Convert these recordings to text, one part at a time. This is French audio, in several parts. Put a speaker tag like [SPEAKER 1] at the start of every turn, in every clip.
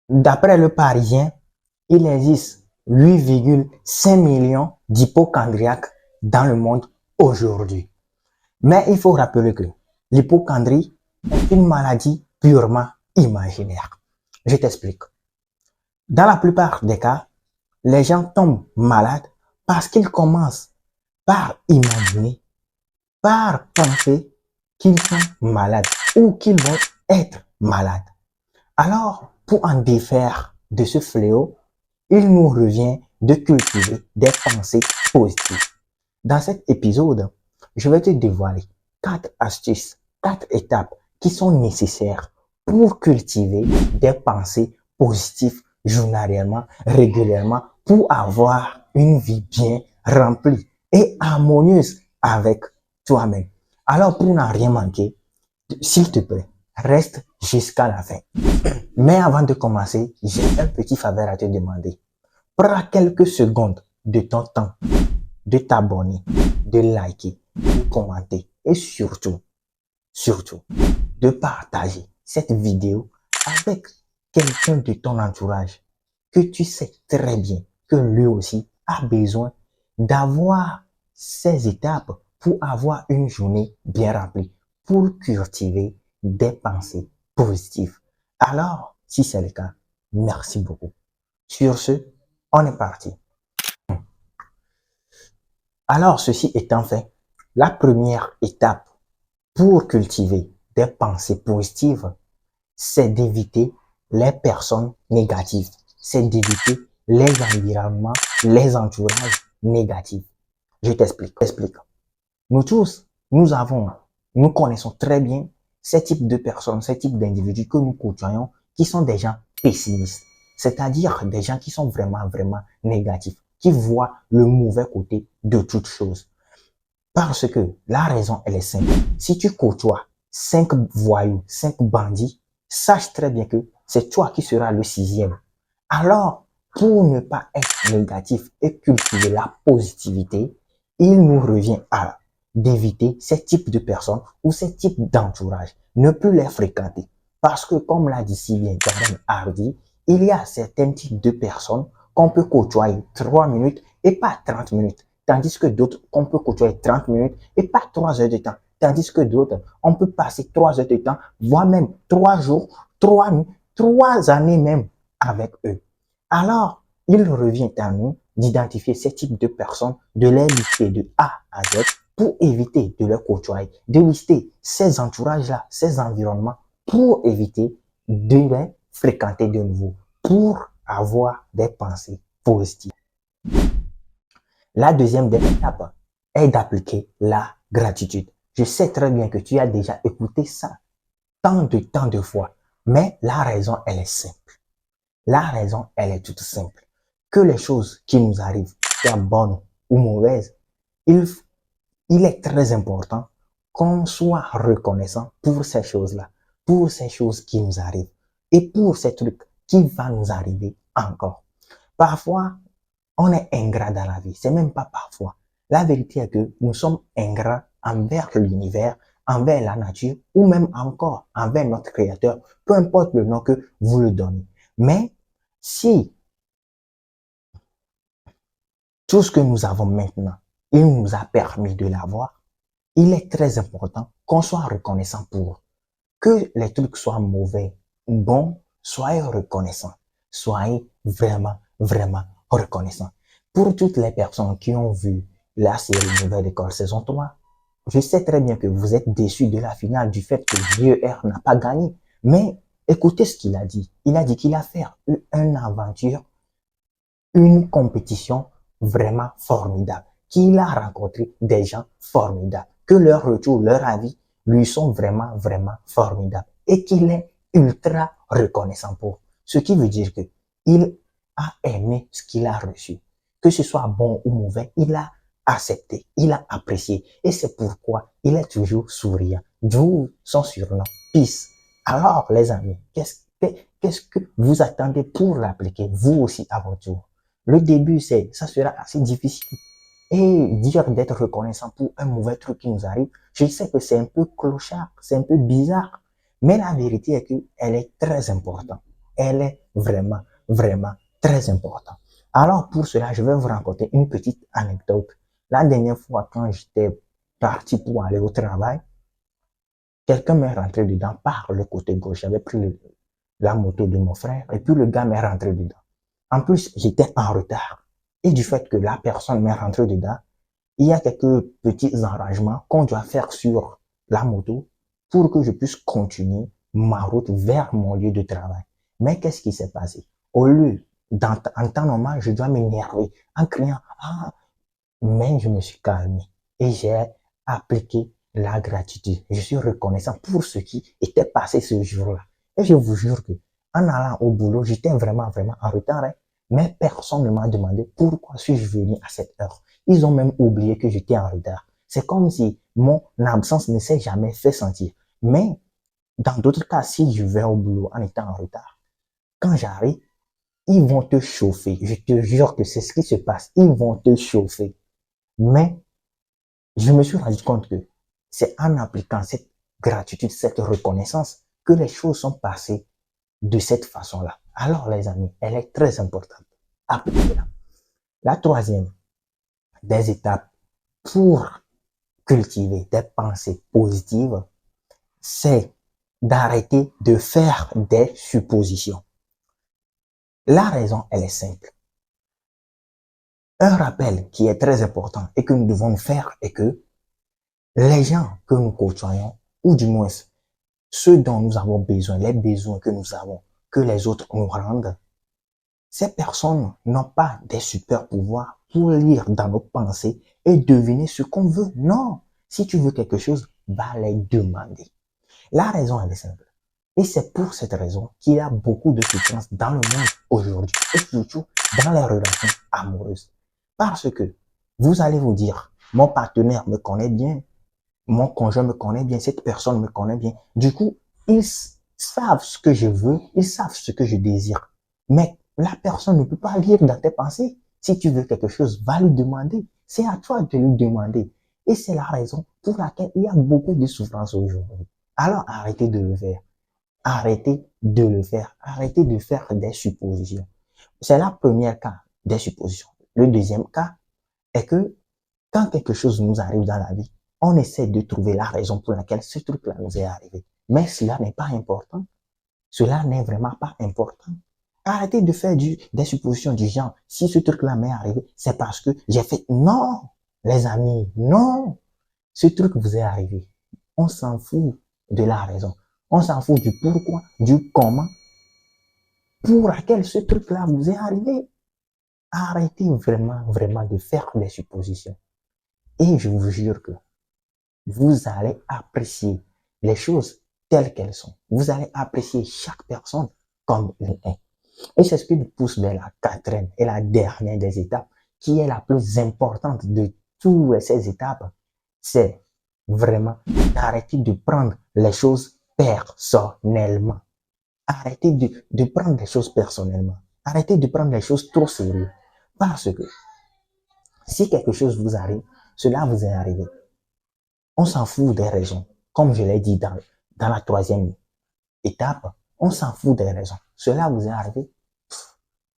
[SPEAKER 1] D'après le Parisien, il existe 8,5 millions d'hypochondriaques dans le monde aujourd'hui. Mais il faut rappeler que l'hypochondrie est une maladie purement imaginaire. Je t'explique. Dans la plupart des cas, les gens tombent malades parce qu'ils commencent par imaginer, par penser qu'ils sont malades ou qu'ils vont être malades. Alors, pour en défaire de ce fléau, il nous revient de cultiver des pensées positives. Dans cet épisode, je vais te dévoiler 4 astuces, 4 étapes qui sont nécessaires pour cultiver des pensées positives journalièrement, régulièrement, pour avoir une vie bien remplie et harmonieuse avec toi-même. Alors, pour n'en rien manquer, s'il te plaît, reste jusqu'à la fin. Mais avant de commencer, j'ai un petit faveur à te demander. Prends quelques secondes de ton temps de t'abonner, de liker, de commenter et surtout, de partager cette vidéo avec quelqu'un de ton entourage que tu sais très bien que lui aussi a besoin d'avoir ces étapes pour avoir une journée bien remplie, pour cultiver des pensées positives. Alors, si c'est le cas, merci beaucoup. Sur ce, on est parti. Alors, ceci étant fait, la première étape pour cultiver des pensées positives, c'est d'éviter les personnes négatives. C'est d'éviter les environnements, les entourages négatifs. Je t'explique. Nous tous, nous connaissons très bien ces types de personnes, ces types d'individus que nous côtoyons qui sont des gens pessimistes. C'est-à-dire des gens qui sont vraiment négatifs, qui voient le mauvais côté de toute chose. Parce que la raison, elle est simple. Si tu côtoies 5 voyous, 5 bandits, sache très bien que c'est toi qui seras le 6e. Alors, pour ne pas être négatif et cultiver la positivité, il nous revient à d'éviter ces types de personnes ou ces types d'entourage. Ne plus les fréquenter. Parce que, comme l'a dit si bien Darren Hardy, il y a certains types de personnes qu'on peut côtoyer 3 minutes et pas 30 minutes. Tandis que d'autres, qu'on peut côtoyer 30 minutes et pas 3 heures de temps. Tandis que d'autres, on peut passer 3 heures de temps, voire même 3 jours, 3 années même avec eux. Alors, il revient à nous d'identifier ces types de personnes, de les lister de A à Z pour éviter de les côtoyer, de lister ces entourages-là, ces environnements pour éviter de les fréquenter de nouveau, pour avoir des pensées positives. La deuxième étape est d'appliquer la gratitude. Je sais très bien que tu as déjà écouté ça tant de fois, mais la raison, elle est simple. La raison, elle est toute simple. Que les choses qui nous arrivent, soient bonnes ou mauvaises, il est très important qu'on soit reconnaissant pour ces choses-là, pour ces choses qui nous arrivent et pour ces trucs qui vont nous arriver encore. Parfois, on est ingrat dans la vie. C'est même pas parfois. La vérité est que nous sommes ingrats envers l'univers, envers la nature ou même encore envers notre créateur, peu importe le nom que vous le donnez. Mais si tout ce que nous avons maintenant, il nous a permis de l'avoir, il est très important qu'on soit reconnaissant pour. Que les trucs soient mauvais ou bons, soyez reconnaissants. Soyez vraiment reconnaissants. Pour toutes les personnes qui ont vu la série Nouvelle École saison 3, je sais très bien que vous êtes déçus de la finale du fait que JER n'a pas gagné. Mais écoutez ce qu'il a dit. Il a dit qu'il a fait une aventure, une compétition vraiment formidable. Qu'il a rencontré des gens formidables. Que leur retour, leur avis lui sont vraiment formidables. Et qu'il est ultra reconnaissant pour. Ce qui veut dire que il a aimé ce qu'il a reçu. Que ce soit bon ou mauvais, il a accepté, il a apprécié. Et c'est pourquoi il est toujours souriant. D'où son surnom, Peace. Alors, les amis, qu'est-ce que vous attendez pour l'appliquer, vous aussi, à votre tour? Le début, ça sera assez difficile. Et dire d'être reconnaissant pour un mauvais truc qui nous arrive, je sais que c'est un peu clochard, c'est un peu bizarre. Mais la vérité est qu'elle est très importante. Elle est vraiment, vraiment très important. Alors pour cela, je vais vous raconter une petite anecdote. La dernière fois, quand j'étais parti pour aller au travail, quelqu'un m'est rentré dedans par le côté gauche. J'avais pris la moto de mon frère et puis le gars m'est rentré dedans. En plus, j'étais en retard. Et du fait que la personne m'est rentrée dedans, il y a quelques petits arrangements qu'on doit faire sur la moto pour que je puisse continuer ma route vers mon lieu de travail. Mais qu'est-ce qui s'est passé? Au lieu, en temps normal, je dois m'énerver en criant, ah, mais je me suis calmé et j'ai appliqué la gratitude. Je suis reconnaissant pour ce qui était passé ce jour-là. Et je vous jure que en allant au boulot, j'étais vraiment, vraiment en retard, hein. Mais personne ne m'a demandé pourquoi suis-je venu à cette heure. Ils ont même oublié que j'étais en retard. C'est comme si mon absence ne s'est jamais fait sentir. Mais dans d'autres cas, si je vais au boulot en étant en retard, quand j'arrive, ils vont te chauffer. Je te jure que c'est ce qui se passe. Ils vont te chauffer. Mais je me suis rendu compte que c'est en appliquant cette gratitude, cette reconnaissance, que les choses sont passées de cette façon-là. Alors, les amis, elle est très importante. Appliquez-la. La troisième des étapes pour cultiver des pensées positives, c'est d'arrêter de faire des suppositions. La raison, elle est simple. Un rappel qui est très important et que nous devons faire est que les gens que nous côtoyons, ou du moins ceux dont nous avons besoin, les besoins que nous avons, que les autres nous rendent, ces personnes n'ont pas des super pouvoirs pour lire dans nos pensées et deviner ce qu'on veut. Non, si tu veux quelque chose, va les demander. La raison, elle est simple. Et c'est pour cette raison qu'il y a beaucoup de souffrance dans le monde aujourd'hui, et surtout dans les relations amoureuses. Parce que vous allez vous dire, mon partenaire me connaît bien, mon conjoint me connaît bien, cette personne me connaît bien. Du coup, ils savent ce que je veux, ils savent ce que je désire. Mais la personne ne peut pas lire dans tes pensées. Si tu veux quelque chose, va lui demander. C'est à toi de lui demander. Et c'est la raison pour laquelle il y a beaucoup de souffrance aujourd'hui. Alors arrêtez de le faire. Arrêtez de le faire. Arrêtez de faire des suppositions. C'est la première cas des suppositions. Le deuxième cas est que quand quelque chose nous arrive dans la vie, on essaie de trouver la raison pour laquelle ce truc-là nous est arrivé. Mais cela n'est pas important. Cela n'est vraiment pas important. Arrêtez de faire des suppositions du genre, si ce truc-là m'est arrivé, c'est parce que j'ai fait... Non, les amis, non. Ce truc vous est arrivé. On s'en fout de la raison. On s'en fout du pourquoi, du comment, pour laquelle ce truc-là vous est arrivé. Arrêtez vraiment, vraiment de faire des suppositions. Et je vous jure que vous allez apprécier les choses telles qu'elles sont. Vous allez apprécier chaque personne comme elle est. Et c'est ce qui nous pousse vers la quatrième et la dernière des étapes, qui est la plus importante de toutes ces étapes. C'est vraiment d'arrêter de prendre les choses personnellement. Arrêtez de prendre les choses personnellement. Arrêtez de prendre les choses trop sérieux. Parce que si quelque chose vous arrive, cela vous est arrivé. On s'en fout des raisons. Comme je l'ai dit dans la troisième étape, on s'en fout des raisons. Cela vous est arrivé.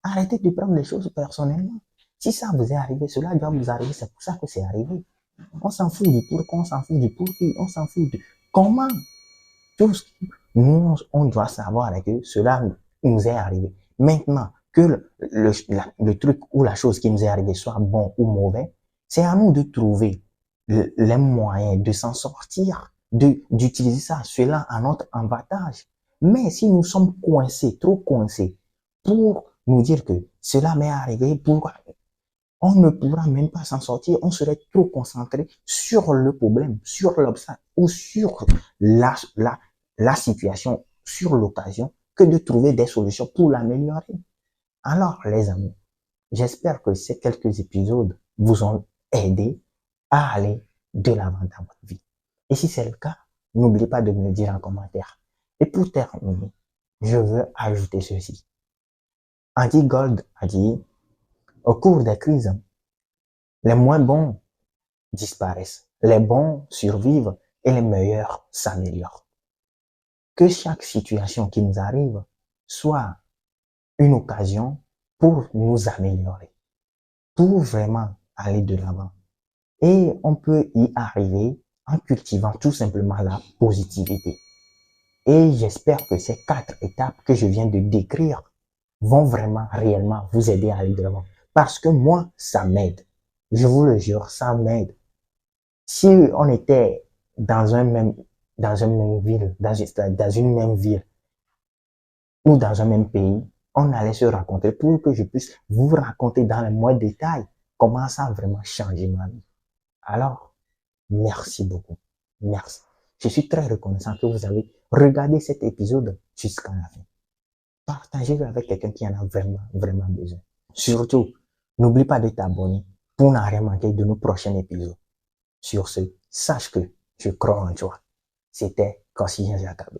[SPEAKER 1] Arrêtez de prendre les choses personnellement. Si ça vous est arrivé, cela doit vous arriver. C'est pour ça que c'est arrivé. On s'en fout du pourquoi, on s'en fout du pourquoi, on s'en fout de comment. Tout ce que nous, on doit savoir est que cela nous est arrivé. Maintenant, que le truc ou la chose qui nous est arrivée soit bon ou mauvais, c'est à nous de trouver les moyens de s'en sortir, d'utiliser ça, cela à notre avantage. Mais si nous sommes coincés, trop coincés, pour nous dire que cela m'est arrivé, pourquoi on ne pourra même pas s'en sortir, on serait trop concentré sur le problème, sur l'obstacle ou sur la, la, la situation, sur l'occasion, que de trouver des solutions pour l'améliorer. Alors, les amis, j'espère que ces quelques épisodes vous ont aidé à aller de l'avant dans votre vie. Et si c'est le cas, n'oubliez pas de me le dire en commentaire. Et pour terminer, je veux ajouter ceci. Andy Gold a dit, au cours des crises, les moins bons disparaissent, les bons survivent et les meilleurs s'améliorent. Que chaque situation qui nous arrive soit une occasion pour nous améliorer, pour vraiment aller de l'avant. Et on peut y arriver en cultivant tout simplement la positivité. Et j'espère que ces 4 étapes que je viens de décrire vont vraiment, réellement vous aider à aller de l'avant. Parce que moi, ça m'aide. Je vous le jure, ça m'aide. Si on était dans une même ville, dans une même ville ou dans un même pays, on allait se raconter pour que je puisse vous raconter dans le moindre détail comment ça a vraiment changé ma vie. Alors, merci beaucoup. Merci. Je suis très reconnaissant que vous avez regardé cet épisode jusqu'à la fin. Partagez-le avec quelqu'un qui en a vraiment, vraiment besoin. Surtout, n'oublie pas de t'abonner pour ne rien manquer de nos prochains épisodes. Sur ce, sache que je crois en toi. C'était Consigné Jacob.